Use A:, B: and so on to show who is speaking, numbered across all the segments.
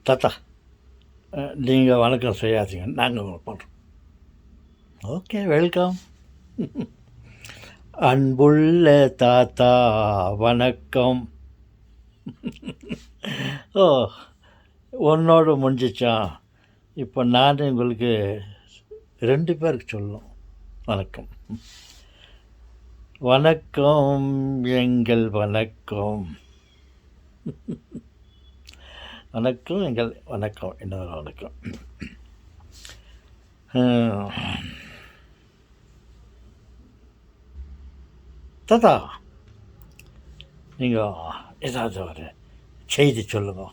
A: தாத்தா, நீங்கள் வணக்கம் செய்யாதீங்க, நாங்கள் பண்ணுறோம். Okay, welcome. அன்புள்ள தாத்தா வணக்கம். ஓ, உன்னோடு முடிஞ்சிச்சான். இப்போ நான் உங்களுக்கு 2 பேருக்கு சொல்லணும் வணக்கம். வணக்கம், எங்கள் வணக்கம். வணக்கம், எங்கள் வணக்கம். இன்னொரு வணக்கம். தாத்தா, நீங்கள் ஏதாவது ஒரு செய்தி சொல்லுங்க.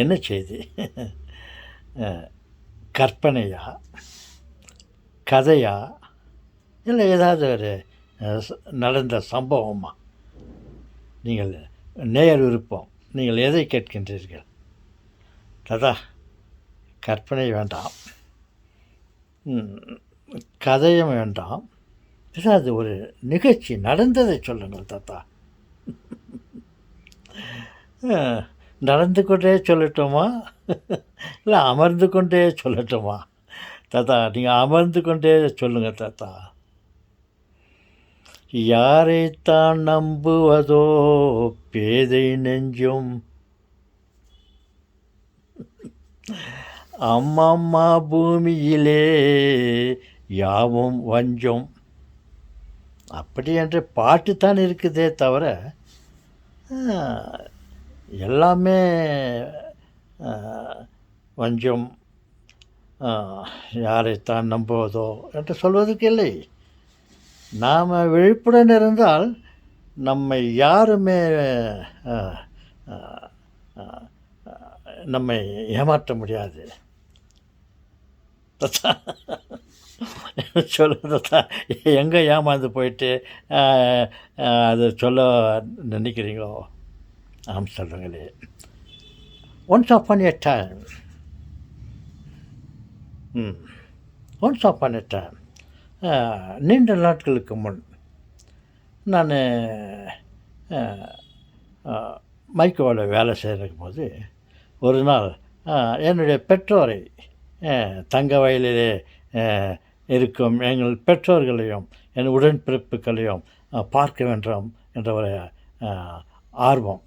A: என்ன செய்தி? கற்பனையா, கதையா, இல்லை ஏதாவது ஒரு நடந்த சம்பவமா? நீங்கள் நேயர் விருப்பம், நீங்கள் எதை கேட்கின்றீர்கள்? தாத்தா, கற்பனை வேண்டாம், கதையும் வேண்டாம், ஏதாவது ஒரு நிகழ்ச்சி நடந்ததை சொல்லுங்கள் தாத்தா. நடந்து கொண்டே சொல்லட்டுமா, இல்லை அமர்ந்து கொண்டே சொல்லட்டுமா? தாத்தா, நீங்கள் அமர்ந்து கொண்டே சொல்லுங்கள் தாத்தா. யாரைத்தான் நம்புவதோ பேதை நெஞ்சும், அம்மம்மா பூமியிலே யாவும் வஞ்சம். அப்படி என்று பாட்டுத்தான் இருக்குதே தவிர எல்லாமே வஞ்சம், யாரைத்தான் நம்புவதோ என்று சொல்வதற்கு இல்லை. நாம் விழிப்புடன் இருந்தால் நம்மை யாருமே நம்மை ஏமாற்ற முடியாது. சொல்லுறதா எங்கே ஏமாந்து போயிட்டு அதை சொல்ல நினைக்கிறீங்களோ? ஆம், சொல்லுங்களே. Once upon a time, once upon a time, நீண்ட நாட்களுக்கு முன் நான் மைக்கோவில் வேலை செய்கிறக்கும் போது ஒரு நாள் என்னுடைய பெற்றோரை, தங்க வயலிலே இருக்கும் எங்கள் பெற்றோர்களையும் என் உடன்பிறப்புகளையும் பார்க்க வேண்டும் என்ற ஒரு ஆர்வம்.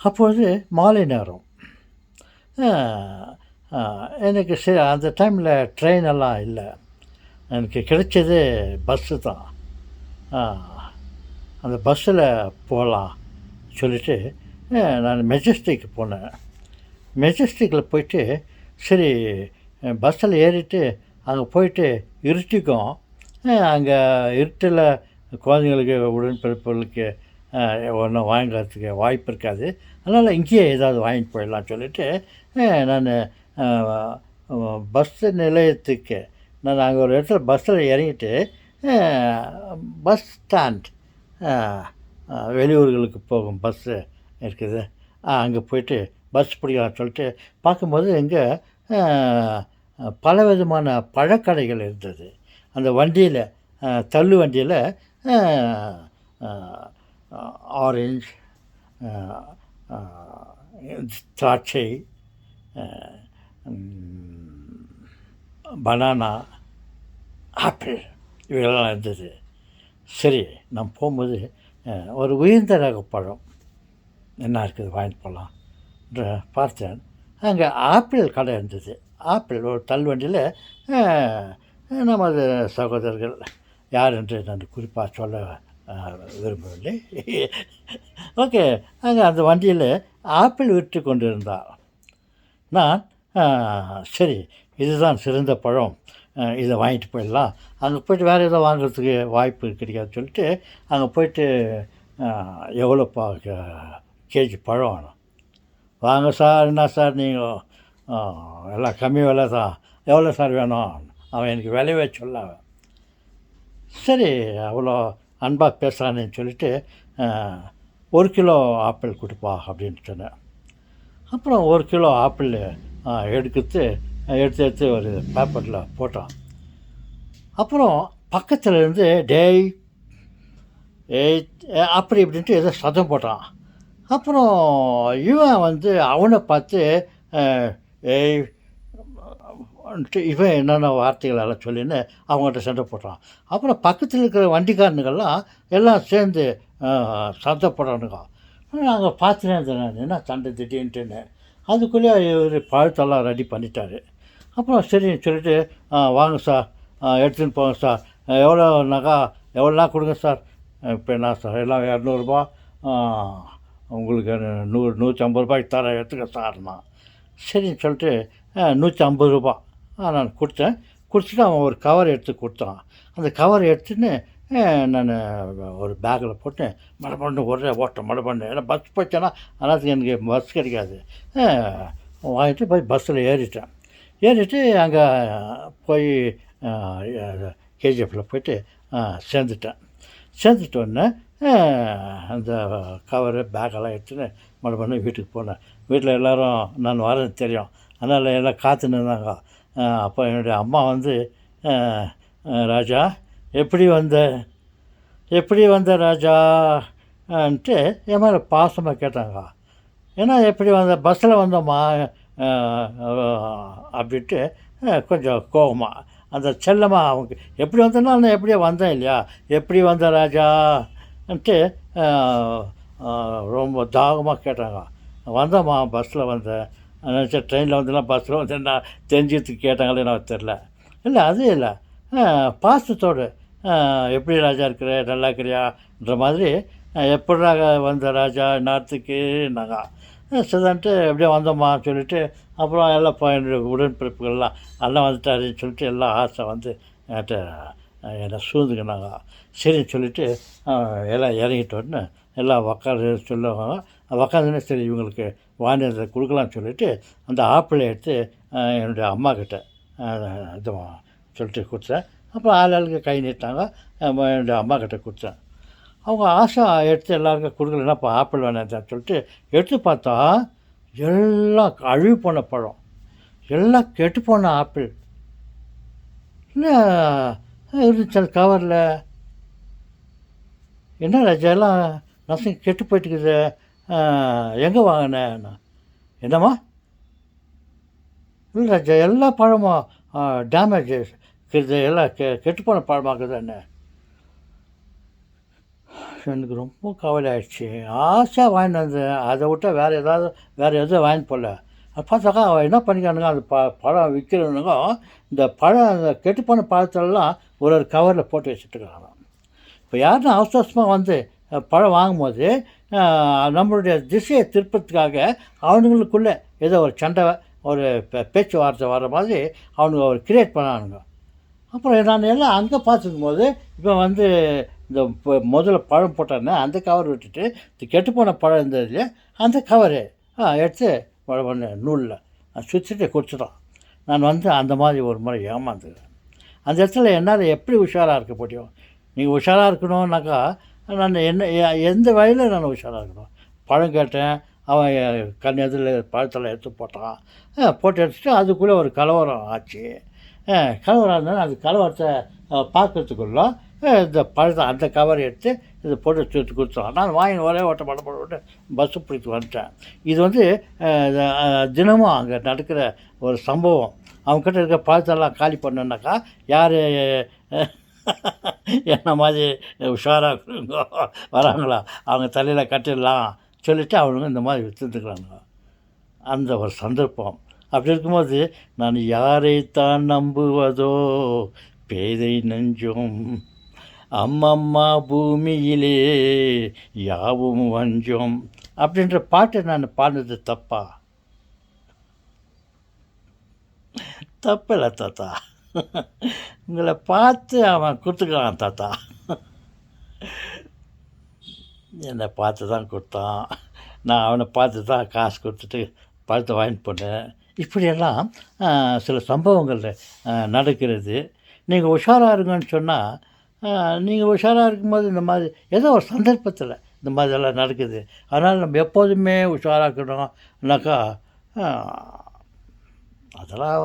A: அப்பொழுது மாலை நேரம் எனக்கு அந்த டைமில் ட்ரெயின் எல்லாம் இல்லை, எனக்கு கிடைச்சது பஸ்ஸு தான். அந்த பஸ்ஸில் போகலாம் சொல்லிவிட்டு நான் மெஜஸ்டிக் போனேன். மெஜஸ்டிக்கில் போயிட்டு சரி பஸ்ஸில் ஏறிட்டு அங்கே போயிட்டு இருட்டிக்கும், அங்கே இருட்டில் குழந்தைங்களுக்கு உடன்பிறப்புகளுக்கு ஒன்றும் வாங்கிறதுக்கு வாய்ப்பு இருக்காது, அதனால் இங்கேயே ஏதாவது வாங்கிட்டு போயிடலாம் சொல்லிவிட்டு நான் பஸ்ஸு நிலையத்துக்கு நான் அங்கே ஒரு இடத்துல பஸ்ஸில் இறங்கிட்டு பஸ் ஸ்டாண்ட், வெளியூர்களுக்கு போகும் பஸ்ஸு இருக்குது, அங்கே போயிட்டு பஸ் பிடிக்கலாம் சொல்லிட்டு பார்க்கும்போது இங்கே பல விதமான பழக்கடைகள் இருந்தது. அந்த வண்டியில், தள்ளு வண்டியில் ஆரஞ்சு, திராட்சை, பனானா, ஆப்பிள் இவைகளெல்லாம் இருந்தது. சரி, நான் போகும்போது ஒரு உயர்ந்த ரக பழம் என்ன இருக்குது வாங்கிட்டு போகலாம் என்று பார்த்தேன். அங்கே ஆப்பிள் கடை இருந்தது. ஆப்பிள் ஒரு தள்ளுவண்டியில் நமது சகோதரர்கள் யார் என்று நான் குறிப்பாக சொல்ல விரும்பவில்லை. ஓகே, அங்கே அந்த வண்டியில் ஆப்பிள் விற்று கொண்டு இருந்தார். நான் சரி, இதுதான் சிறந்த பழம், இதை வாங்கிட்டு போயிடலாம், அங்கே போய்ட்டு வேறு ஏதோ வாங்குறதுக்கு வாய்ப்பு கிடைக்காது சொல்லிட்டு அங்கே போய்ட்டு எவ்வளோப்பா கேஜி பழம் வேணும்? வாங்க சார், என்ன சார் நீங்கள் எல்லாம் கம்மி விலை தான், எவ்வளோ சார் வேணும்? அவன் எனக்கு விலையே சொல்ல. சரி, அவ்வளோ அன்பாக பேசுகிறானேன்னு சொல்லிவிட்டு 1 கிலோ ஆப்பிள் கொடுப்பா அப்படின்னு சொன்னேன். அப்புறம் 1 கிலோ ஆப்பிள் எடுத்து ஒரு பேப்பரில் போட்டான். அப்புறம் பக்கத்தில் இருந்து டேய் ஏய் அப்படி இப்படின்ட்டு ஏதோ சத்தம் போட்டான். அப்புறம் இவன் வந்து அவனை பார்த்து ஏய் இவன் என்னென்ன வார்த்தைகளெல்லாம் சொல்லின்னு அவங்கள்ட்ட சண்டை போடுறான். அப்புறம் பக்கத்தில் இருக்கிற வண்டிக்காரனுங்கள்லாம் எல்லாம் சேர்ந்து சண்டை போடுறானுங்க. நாங்கள் பார்த்துனே இருந்தேன் நான், என்ன சண்டை திடீர்ன்ட்டுன்னு. அதுக்குள்ளேயே இவர் பழத்தெல்லாம் ரெடி பண்ணிட்டாரு. அப்புறம் சரின்னு சொல்லிட்டு வாங்க சார், எடுத்துன்னு போங்க சார், எவ்வளோ நகை எவ்வளோனா கொடுங்க சார். இப்போ என்ன சார் எல்லாம் இரநூறுபா, உங்களுக்கு 150 ரூபாய்க்கு தரேன் எடுத்துக்க சார்னா. சரின்னு சொல்லிட்டு 150 ரூபா நான் கொடுத்தேன். கொடுத்துட்டு அவன் ஒரு கவர் எடுத்து கொடுத்தான். அந்த கவர் எடுத்துன்னு நான் ஒரு பேக்கில் போட்டு மடமடன்னு ஒரே ஓட்டம் மடமடன்னு, ஏன்னா பஸ் போச்சேன்னா அதனால் எனக்கு பஸ் கிடைக்காது. வாங்கிட்டு போய் பஸ்ஸில் ஏறிட்டேன். ஏறிட்டு அங்கே போய் கேஜிஎஃப்பில் போய்ட்டு சேர்ந்துட்டேன். சேர்ந்துட்டோன்னே அந்த கவரு பேக்கெல்லாம் எடுத்துன்னு மறுபடியும் வீட்டுக்கு போனேன். வீட்டில் எல்லோரும் நான் வரேன்னு தெரியும், அதனால் எல்லாம் காத்துன்னு இருந்தாங்க. அப்போ என்னுடைய அம்மா வந்து ராஜா எப்படி வந்த ராஜான்ட்டு என் மேலே பாசமாக கேட்டாங்க. ஏன்னா எப்படி வந்த பஸ்ஸில் வந்தோம்மா அப்படின்ட்டு கொஞ்சம் கோவமாக அந்த செல்லமாக அவங்க எப்படி வந்தேன்னா நான் எப்படியோ வந்தேன் இல்லையா, எப்படி வந்த ராஜான்ட்டு ரொம்ப தாகமாக கேட்டாங்க. வந்தேம்மா பஸ்ஸில் வந்தேன் நினச்சேன், ட்ரெயினில் வந்தேன்னா பஸ்ஸில் வந்தேன் நான் தெரிஞ்சதுக்கு கேட்டாங்களே எனக்கு தெரில. இல்லை அது இல்லை, பாசத்தோடு எப்படி ராஜா இருக்கிற நல்லா இருக்கிறியான்ற மாதிரி எப்படா வந்த ராஜா நேரத்துக்கு நாங்கள் சரிதான்ட்டு எப்படியோ வந்தோம்மா சொல்லிவிட்டு அப்புறம் எல்லாம் என்னுடைய உடன்பிறப்புகள்லாம் எல்லாம் வந்துட்டாருன்னு சொல்லிட்டு எல்லாம் ஆசை வந்து என்கிட்ட என்னை சூழ்ந்துக்கினாங்க. சரின்னு சொல்லிவிட்டு எல்லாம் இறங்கிட்டோன்னு எல்லாம் உக்காந்து சொல்லுவாங்க. உக்காந்துன்னு சரி இவங்களுக்கு வாங்கினதை கொடுக்கலான்னு சொல்லிவிட்டு அந்த ஆப்பிளை எடுத்து என்னுடைய அம்மாக்கிட்ட இது சொல்லிட்டு கொடுத்தேன். அப்புறம் ஆளுக்கு கை நீட்டாங்க, என்னுடைய அம்மாக்கிட்ட கொடுத்தேன். அவங்க ஆசை எடுத்து எல்லாருக்கும் கொடுக்கலன்னா இப்போ ஆப்பிள் வேணாம் சொல்லிட்டு எடுத்து பார்த்தா எல்லாம் அழுவி போன பழம், எல்லாம் கெட்டு போன ஆப்பிள் இல்லை இருந்துச்சு அந்த கவரில். என்ன ராஜா எல்லாம் நசங்க கெட்டு போயிட்டுக்குது, எங்கே வாங்கினேன்? என்னம்மா? இல்லை ராஜா எல்லா பழமும் டேமேஜ் இருக்குது, எல்லாம் கெட்டுப்போன பழமாக்குது. என்ன எனக்கு ரொம்ப கவலை ஆகிடுச்சு. ஆசையாக வாங்கிட்டு வந்தேன், அதை விட்டால் வேறு எதுவும் வாங்கிட்டு போடல. அது பார்த்தாக்கா அவன் என்ன பண்ணிக்கானுங்க, அந்த பழம் விற்கிறவனுங்க இந்த பழம் அந்த கெட்டுப்போன பழத்தெல்லாம் ஒரு கவரில் போட்டு வச்சுட்டுருக்காங்க. இப்போ யாருன்னா அவசரமாக வந்து பழம் வாங்கும்போது நம்மளுடைய திசையை திருப்பத்துக்காக அவனுங்களுக்குள்ளே ஏதோ ஒரு சண்டை ஒரு பேச்சுவார்த்தை வர மாதிரி அவனுங்க ஒரு கிரியேட் பண்ணானுங்க. அப்புறம் நான் எல்லாம் அங்கே பார்த்துக்கும் போது இப்போ வந்து இந்த முதல்ல பழம் போட்டானே அந்த கவர் விட்டுட்டு இந்த கெட்டுப்போன பழம் இருந்தது இல்லையா அந்த கவரு எடுத்து பழம் நூலில் சுற்றிட்டு கொடுத்துட்டான். நான் வந்து அந்த மாதிரி ஒரு முறை ஏமாந்துக்கிறேன். அந்த இடத்துல என்னால் எப்படி உஷாராக இருக்க முடியும்? நீங்கள் உஷாராக இருக்கணும்னாக்கா நான் எந்த வழியில் நான் உஷாராக இருக்கணும்? பழம் கேட்டேன், அவன் கண் எதிரில் பழத்தெல்லாம் எடுத்து போட்டான். போட்டு எடுத்துட்டு அதுக்குள்ளே ஒரு கலவரம் ஆச்சு. கலவரம் இருந்தாலும் அந்த கலவரத்தை பார்க்கறதுக்குள்ள இந்த பழத்தை அந்த கவர் எடுத்து இதை போட்டு சுற்றி கொடுத்தான். நான் வாங்கி ஒரே ஓட்ட போட்டு பஸ்ஸு பிடிச்சி வந்துட்டேன். இது வந்து தினமும் அங்கே நடக்கிற ஒரு சம்பவம். அவங்கக்கிட்ட இருக்க பழத்தெல்லாம் காலி பண்ணனாக்கா யார் என்ன மாதிரி உஷாராக வராங்களா அவங்க தலையில் கட்டிடலாம் சொல்லிவிட்டு அவனுங்க இந்த மாதிரி விற்றுட்டுருக்குறாங்க. அந்த ஒரு சந்தர்ப்பம். அப்படி இருக்கும்போது நான் யாரைத்தான் நம்புவதோ பேதை நெஞ்சம், அம்மம்மா பூமியிலே யாவும் வஞ்சம் அப்படின்ற பாட்டை நான் பாடினது தப்பா? தப்பில்லை தாத்தா, உங்களை பார்த்து அவன் கொடுத்துக்கிறான் தாத்தா, என்னை பார்த்து தான் கொடுத்தான், நான் அவனை பார்த்து தான் காசு கொடுத்துட்டு பழத்தை வாங்கிட்டு போனேன். இப்படியெல்லாம் சில சம்பவங்கள் நடக்கிறது. நீங்கள் உஷாராக இருங்கன்னு சொன்னால் நீங்கள் உஷாராக இருக்கும்போது இந்த மாதிரி ஏதோ ஒரு சந்தர்ப்பத்தில் இந்த மாதிரியெல்லாம் நடக்குது. அதனால் நம்ம எப்போதுமே உஷாராக இருக்கணும்னாக்கா அதெல்லாம்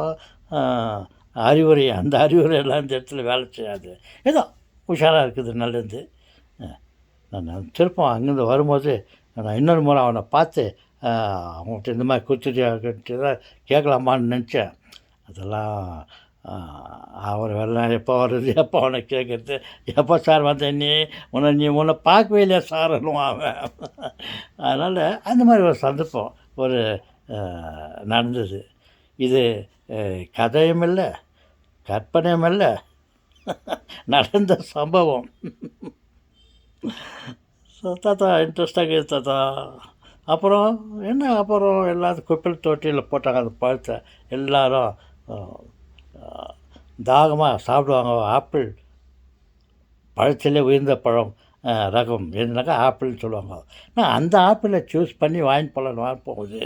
A: அறிவுரை, அந்த அறிவுரையெல்லாம் இந்த இடத்துல வேலை செய்யாது. ஏதோ உஷாராக இருக்குது நல்லது. நான் திருப்பம் அங்கேருந்து வரும்போது நான் இன்னொரு முறை அவனை பார்த்து அவங்கள்ட்ட இந்த மாதிரி கொடுத்துட்டு தான் கேட்கலாமான்னு நினச்சேன். அதெல்லாம் அவர் வரலாம், எப்போ வர்றது, எப்போ அவனை கேட்குறது, எப்போ சார் வந்த நீ உன்னை பார்க்கவே இல்லையா சார்ன்னுவான் அவன். அதனால் அந்த மாதிரி ஒரு சந்தர்ப்பம் ஒரு நடந்தது. இது கதையும் இல்லை, கற்பனையும் இல்லை, நடந்த சம்பவம். ஸோ தாத்தா இன்ட்ரெஸ்டாக இருக்குது தாத்தா. அப்புறம் எல்லாத்தையும் குப்பையில் தொட்டியில் போட்டாங்க அந்த பழத்தை. எல்லோரும் தாகமாக சாப்பிடுவாங்க. ஆப்பிள் பழத்திலே உயர்ந்த பழம் ரகம் எதுனாக்கா ஆப்பிள்னு சொல்லுவாங்க. நான் அந்த ஆப்பிளை சூஸ் பண்ணி வாங்கிட்டு போகுது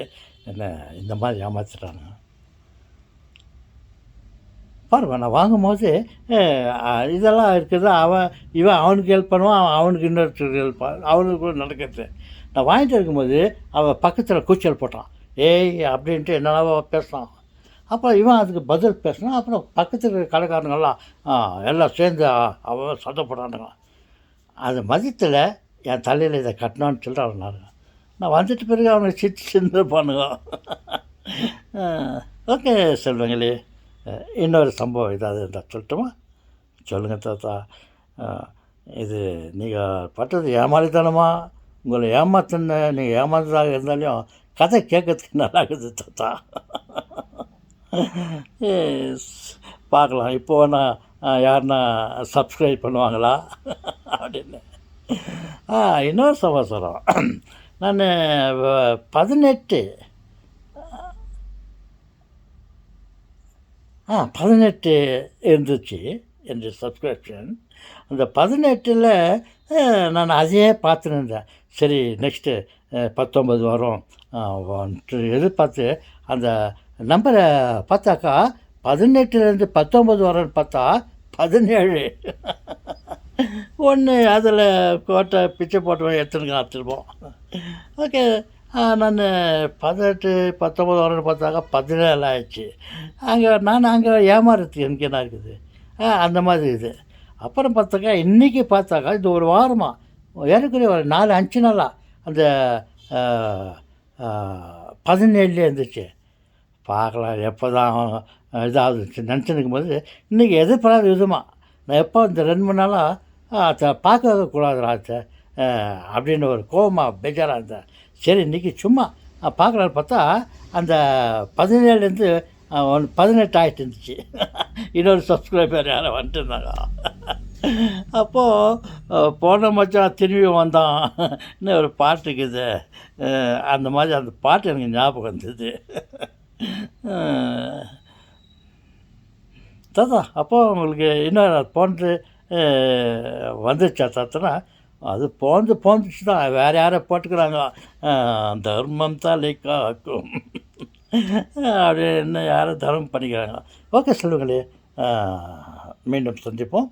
A: என்ன இந்த மாதிரி ஏமாற்றிட்டாங்க பாருங்க. நான் வாங்கும்போது இதெல்லாம் இருக்குது. இவன் அவனுக்கு ஹெல்ப் பண்ணுவான், அவனுக்கு இன்னொருத்தருக்கு ஹெல்ப் அவனுக்கு கூட நடக்கிறது. நான் வாங்கிட்டு இருக்கும்போது அவன் பக்கத்தில் கூச்சல் போட்டான், ஏய் அப்படின்ட்டு என்னென்னவோ பேசினான். அப்புறம் இவன் அதுக்கு பதில் பேசினான். அப்புறம் பக்கத்தில் இருக்கிற கடைக்காரங்கெல்லாம் எல்லாம் சேர்ந்து அவன் சண்டை போட்டானுங்க. அது மதியத்தில் என் தலையில் இதை கட்டினான்னு சொல்லிட்டு நான் வந்துட்டு பிறகு அவனை சிரிச்சுருப்பானுங்க. ஓகே செல்வங்களே, இன்னொரு சம்பவம் ஏதாவது இருந்தால் சொல்லட்டுமா? சொல்லுங்கள் தாத்தா. இது நீங்கள் பட்டது ஏமாளித்தனமா, உங்களை ஏமாத்தின நீங்கள் ஏமாந்ததாக இருந்தாலும் கதை கேட்கறதுக்கு நல்லா இருக்குது தாத்தா. பார்க்கலாம் இப்போ நான் யாருன்னா சப்ஸ்கிரைப் பண்ணுவாங்களா அப்படின்னு. இன்னொரு சமாச்சாரம். நான் 18 இருந்துச்சு என்னுடைய சப்ஸ்கிரிப்ஷன். அந்த 18ல் நான் அதையே பார்த்துன்னு இருந்தேன். சரி நெக்ஸ்ட்டு 19 வரும் எதிர்பார்த்து அந்த நம்பரை பார்த்தாக்கா 18லேருந்து 19 வரன்னு பார்த்தா 17. ஒன்று அதில் கோட்டை பிச்சை போட்டவன் எடுத்துருப்போம். ஓகே, நான் 18 19 வரன்னு பார்த்தாக்கா 17 ஆயிடுச்சு. அங்கே ஏமாறுறது எனக்கு என்ன இருக்குது அந்த மாதிரி இது. அப்புறம் பார்த்தாக்கா இன்றைக்கி பார்த்தாக்கா இது ஒரு வாரமாக ஏறக்குறைய ஒரு 4-5 நாளாக அந்த 17 இருந்துச்சு. பார்க்கலாம் எப்போ தான் இதாகுது நினச்சிருக்கும் போது இன்றைக்கி எதிர்பாராத விதமாக நான் எப்போ இந்த 2-3 நாளாக பார்க்கக்கூடாதுடா அப்படின்னு ஒரு கோபமாக பேஜாராக இருந்தேன். சரி இன்றைக்கி சும்மா பார்க்கலான்னு பார்த்தா அந்த 17லேருந்து 18 ஆகிட்டு இருந்துச்சு. இன்னொரு சப்ஸ்கிரைபர் யாரும் வந்துட்டு இருந்தாங்க. அப்போது போன மச்சான் திரும்பி வந்தான் இன்னும் ஒரு பாட்டுக்குது. அந்த மாதிரி அந்த பாட்டு எனக்கு ஞாபகம் வந்தது தாத்தா. அப்போது உங்களுக்கு இன்னும் போன்று வந்துச்சா தாத்தனா? அது போந்துச்சு தான், வேறு யாரை போட்டுக்கிறாங்க. தர்மம் தலை காக்கும் அப்படின்னு யாரும் தர்மம் பண்ணிக்கிறாங்க. ஓகே செல்வங்களே, மீண்டும் சந்திப்போம்.